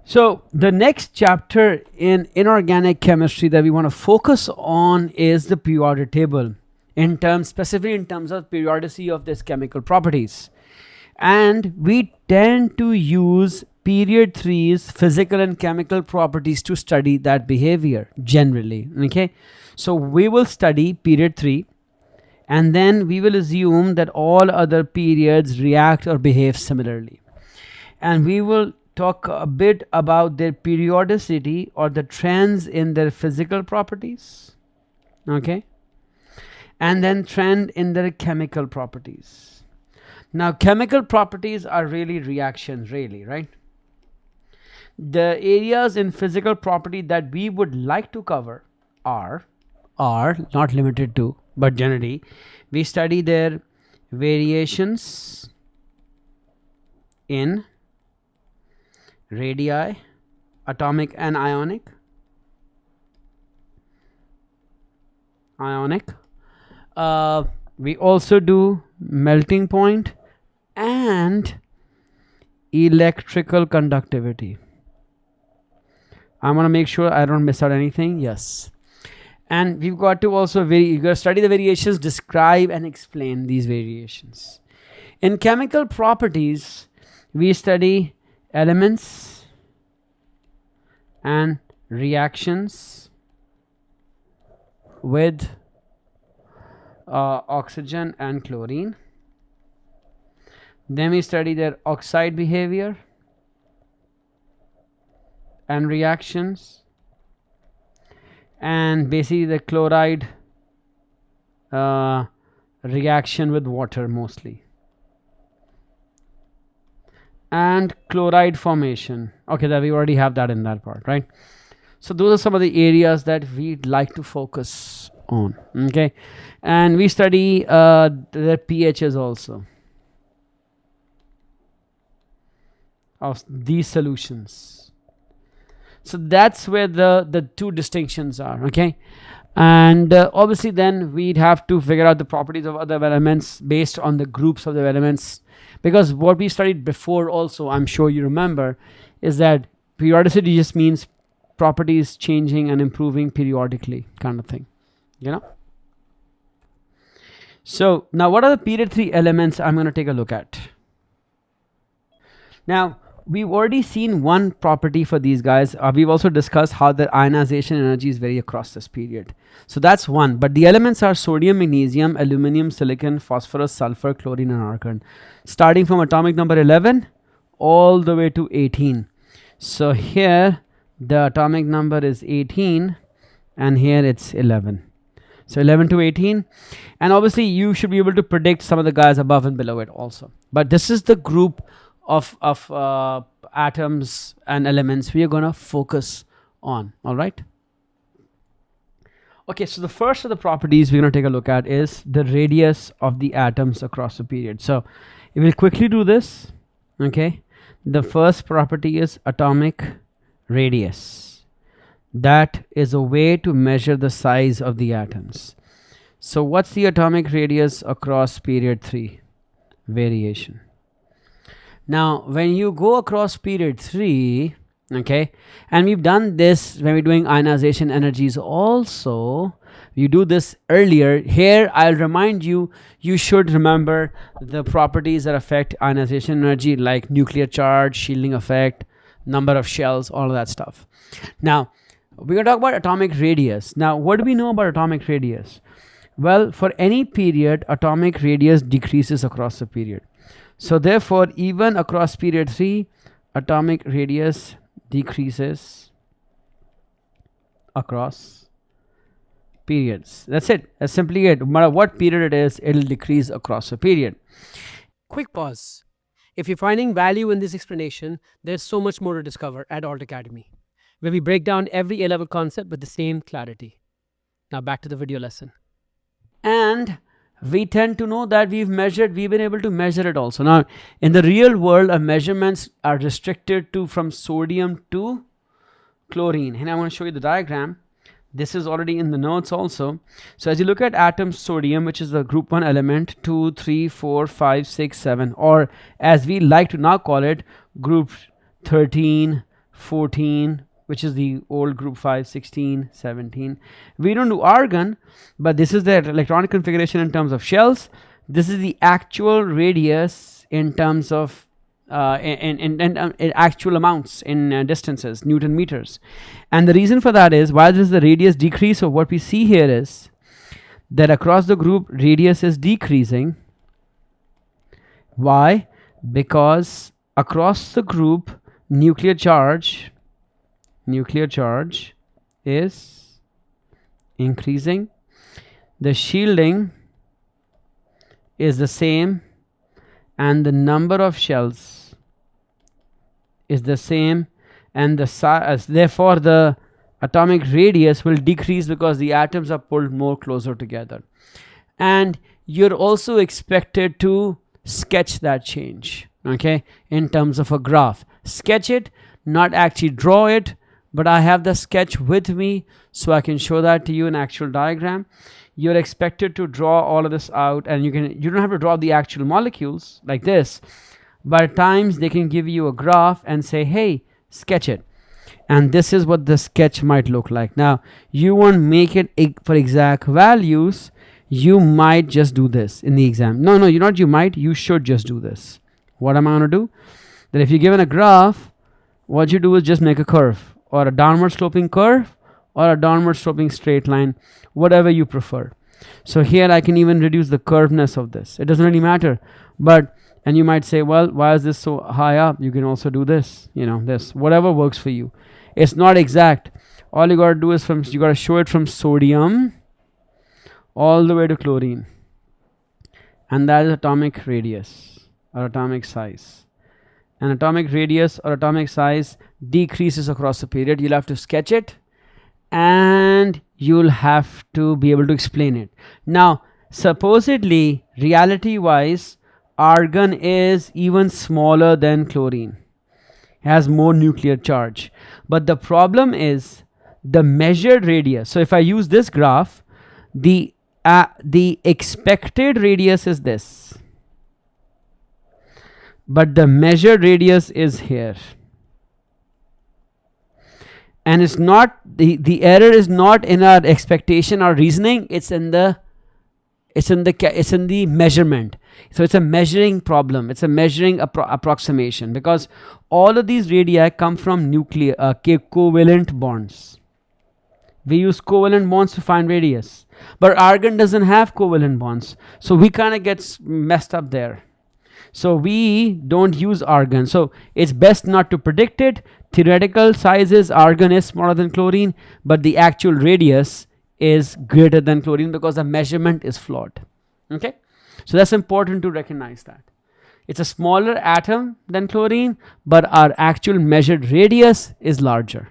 So the next chapter in inorganic chemistry that we want to focus on is the periodic table, specifically in terms of periodicity of these chemical properties. And we tend to use period 3's physical and chemical properties to study that behavior generally. Okay, so we will study period 3, and then we will assume that all other periods react or behave similarly, and we will talk a bit about their periodicity or the trends in their physical properties, okay, and then trend in their chemical properties. Now chemical properties are really reactions, right? The areas in physical property that we would like to cover are not limited to, but generally we study their variations in radii, atomic and ionic, we also do melting point and electrical conductivity. I want to make sure I don't miss out anything. Yes, and we've got to also study the variations, describe and explain these variations. In chemical properties, we study elements and reactions with oxygen and chlorine. Then we study their oxide behavior and reactions, and basically the chloride reaction with water mostly, and chloride formation. Okay, that we already have that in that part, right? So those are some of the areas that we'd like to focus on. Okay, and we study the pHs also of these solutions. So that's where the two distinctions are. Okay, and obviously then we'd have to figure out the properties of other elements based on the groups of the elements, because what we studied before also, I'm sure you remember, is that periodicity just means properties changing and improving periodically, kind of thing, you know. So now what are the period 3 elements I'm going to take a look at. Now we've already seen one property for these guys. We've also discussed how the ionization energies vary across this period. So that's one. But the elements are sodium, magnesium, aluminum, silicon, phosphorus, sulfur, chlorine and argon, starting from atomic number 11 all the way to 18. So here the atomic number is 18 and here it's 11. So 11 to 18. And obviously you should be able to predict some of the guys above and below it also. But this is the group of atoms and elements we are going to focus on. All right. Okay, so the first of the properties we're going to take a look at is the radius of the atoms across the period. So we will quickly do this. Okay, the first property is atomic radius. That is a way to measure the size of the atoms. So what's the atomic radius across period 3? Variation. Now when you go across period 3, okay, and we've done this when we're doing ionization energies also, you do this earlier. Here I'll remind you, you should remember the properties that affect ionization energy, like nuclear charge, shielding effect, number of shells, all of that stuff. Now we're going to talk about atomic radius. Now what do we know about atomic radius? Well, for any period, atomic radius decreases across the period. So therefore even across period 3, atomic radius decreases across periods. That's it. That's simply it. No matter what period it is, it'll decrease across a period. Quick pause. If you're finding value in this explanation, there's so much more to discover at Alt Academy, where we break down every A-level concept with the same clarity. Now back to the video lesson. And we tend to know that we've been able to measure it also. Now in the real world, our measurements are restricted to from sodium to chlorine, and I'm going to show you the diagram. This is already in the notes also. So as you look at atom sodium, which is the group 1 element, 2, 3, 4, 5, 6, 7, or as we like to now call it, group 13, 14, which is the old group 5, 16, 17. We don't do argon, but this is the electronic configuration in terms of shells. This is the actual radius in terms of in actual amounts in distances, Newton meters. And the reason for that is, why does the radius decrease? So what we see here is that across the group radius is decreasing. Why? Because across the group nuclear charge is increasing. The shielding is the same, and the number of shells is the same, and the size, therefore the atomic radius will decrease because the atoms are pulled more closer together. And you're also expected to sketch that change, okay, in terms of a graph. Sketch it, not actually draw it, but I have the sketch with me so I can show that to you in actual diagram. You're expected to draw all of this out, and you don't have to draw the actual molecules like this, but at times they can give you a graph and say, hey, sketch it. And this is what the sketch might look like. Now, you won't make it for exact values. You might just do this in the exam. No, you should just do this. What am I going to do? That if you're given a graph, what you do is just make a curve, or a downward sloping curve, or a downward sloping straight line, whatever you prefer. So here I can even reduce the curvedness of this. It doesn't really matter. And you might say, well, why is this so high up? You can also do this, this, whatever works for you. It's not exact. All you got to do is you got to show it from sodium all the way to chlorine. And that is atomic radius or atomic size. And atomic radius or atomic size decreases across the period. You'll have to sketch it, and you'll have to be able to explain it. Now, supposedly, reality wise, argon is even smaller than chlorine. It has more nuclear charge. But the problem is the measured radius. So if I use this graph, the expected radius is this, but the measured radius is here. And it's not, the error is not in our expectation or reasoning, it's in the measurement. So it's a measuring problem, it's a measuring approximation, because all of these radii come from nuclear covalent bonds. We use covalent bonds to find radius, but argon doesn't have covalent bonds, so we kind of get messed up there. So we don't use argon. So it's best not to predict it. Theoretical sizes, argon is smaller than chlorine, but the actual radius is greater than chlorine because the measurement is flawed. Okay, so that's important to recognize that. It's a smaller atom than chlorine, but our actual measured radius is larger.